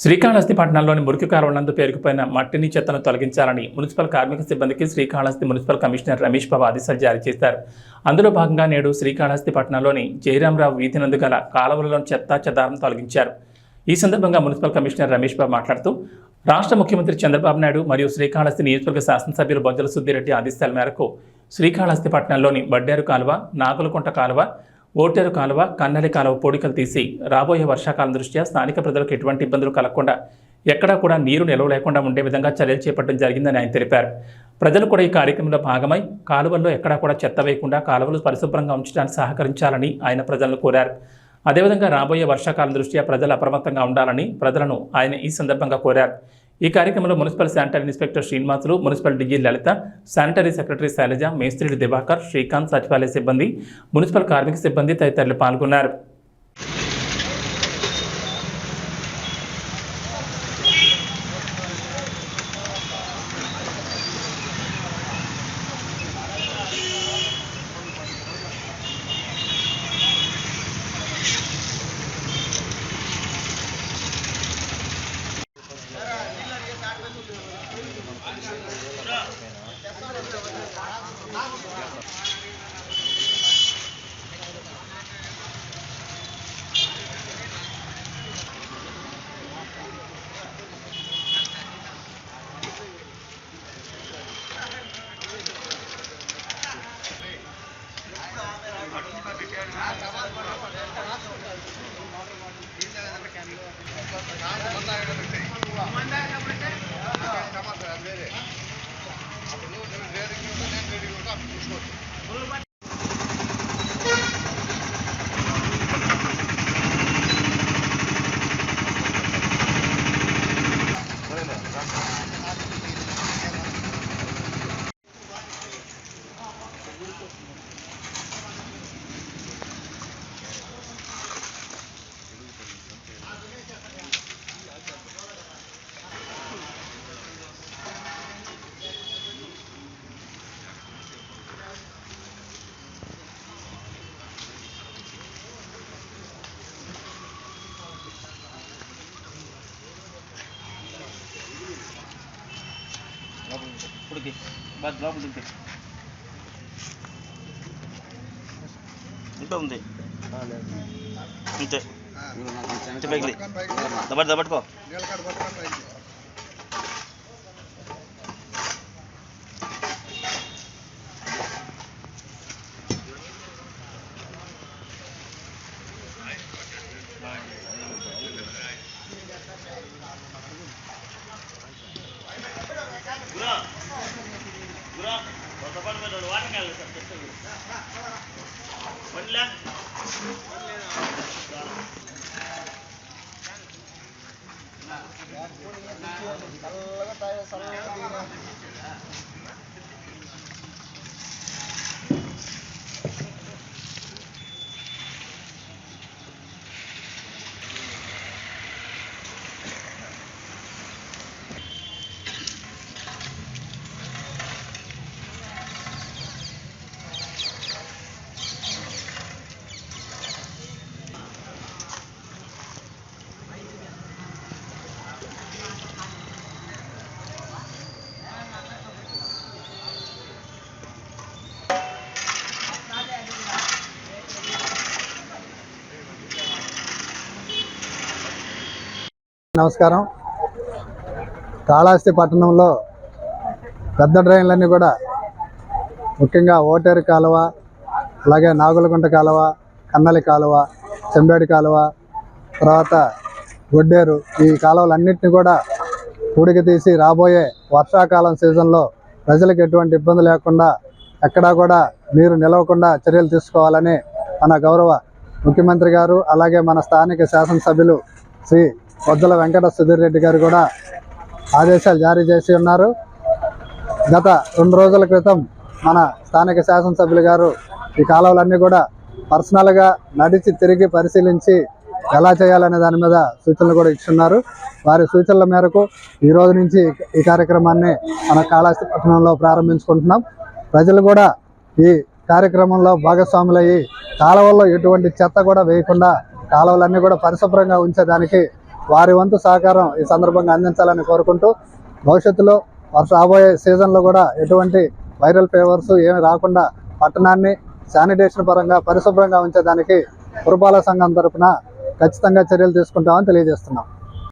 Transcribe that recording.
శ్రీకాళహస్తి పట్టణంలోని మురికి కాలువలందు పేరుకుపోయిన మట్టిని చెత్తను తొలగించాలని మున్సిపల్ కార్మిక సిబ్బందికి శ్రీకాళహస్తి మున్సిపల్ కమిషనర్ రమేష్ బాబు ఆదేశాలు జారీ చేశారు. అందులో భాగంగా నేడు శ్రీకాళహస్తి పట్టణంలోని జయరామరావు వీధి నందు గల కాలువలలోని చెత్త చెదారం తొలగించారు. ఈ సందర్భంగా మున్సిపల్ కమిషనర్ రమేష్ బాబు మాట్లాడుతూ రాష్ట్ర ముఖ్యమంత్రి చంద్రబాబు నాయుడు మరియు శ్రీకాళహస్తి నియోజకవర్గ శాసనసభ్యులు బొజ్జల సుద్దిరెడ్డి ఆదేశాల మేరకు శ్రీకాళహస్తి పట్టణంలోని బడ్డేరు కాలువ, నాగులకుంట కాలువ, ఓటేరు కాలువ, కన్నెలి కాలువ పూడికలు తీసి రాబోయే వర్షాకాలం దృష్ట్యా స్థానిక ప్రజలకు ఎటువంటి ఇబ్బందులు కలగకుండా ఎక్కడా కూడా నీరు నిల్వ లేకుండా ఉండే విధంగా చర్యలు చేపట్టడం జరిగిందని ఆయన తెలిపారు. ప్రజలు కూడా ఈ కార్యక్రమంలో భాగమై కాలువల్లో ఎక్కడా కూడా చెత్త వేయకుండా కాలువలు పరిశుభ్రంగా ఉంచడానికి సహకరించాలని ఆయన ప్రజలను కోరారు. అదేవిధంగా రాబోయే వర్షాకాలం దృష్ట్యా ప్రజలు అప్రమత్తంగా ఉండాలని ప్రజలను ఆయన ఈ సందర్భంగా కోరారు. ఈ కార్యక్రమంలో municipal sanitary inspector Srinivasulu, municipal DG Lalitha, sanitary secretary Sailaja, మేస్త్రి దివాకర్, శ్రీకాంత్, సచివాలయ సిబ్బంది, మున్సిపల్ కార్మిక సిబ్బంది తదితరులు పాల్గొన్నారు. ఇంకా ఉంది అంతే పైకి దబట్టుకో. నమస్కారం. కాళహస్తి పట్టణంలో పెద్ద డ్రైన్లన్నీ కూడా ముఖ్యంగా ఓటేరు కాలువ, అలాగే నాగులకుంట కాలువ, కన్నలి కాలువ, చెంబేడి కాలువ, తర్వాత గొడ్డేరు, ఈ కాలువలన్నింటినీ కూడా పూడికి తీసి రాబోయే వర్షాకాలం సీజన్లో ప్రజలకు ఎటువంటి ఇబ్బంది లేకుండా ఎక్కడా కూడా నీరు నిలవకుండా చర్యలు తీసుకోవాలని మన గౌరవ ముఖ్యమంత్రి గారు, అలాగే మన స్థానిక శాసనసభ్యులు శ్రీ బొజ్జల వెంకట సుధీర్ రెడ్డి గారు కూడా ఆదేశాలు జారీ చేసి ఉన్నారు. గత 2 రోజుల క్రితం మన స్థానిక శాసనసభ్యులు గారు ఈ కాలువలన్నీ కూడా పర్సనల్గా నడిచి తిరిగి పరిశీలించి ఎలా చేయాలనే దాని మీద సూచనలు కూడా ఇచ్చున్నారు. వారి సూచనల మేరకు ఈ రోజు నుంచి ఈ కార్యక్రమాన్ని మన కాళహస్తి పట్టణంలో ప్రారంభించుకుంటున్నాం. ప్రజలు కూడా ఈ కార్యక్రమంలో భాగస్వాములయ్యి కాలువల్లో ఎటువంటి చెత్త కూడా వేయకుండా కాలువలన్నీ కూడా పరిశుభ్రంగా ఉంచేదానికి వారి వంతు సహకారం ఈ సందర్భంగా అందించాలని కోరుకుంటూ భవిష్యత్తులో రాబోయే సీజన్లో కూడా ఎటువంటి వైరల్ ఫీవర్స్ ఏమి రాకుండా పట్టణాన్ని శానిటేషన్ పరంగా పరిశుభ్రంగా ఉంచేదానికి పురపాలక సంఘం తరపున ఖచ్చితంగా చర్యలు తీసుకుంటామని తెలియజేస్తున్నాం.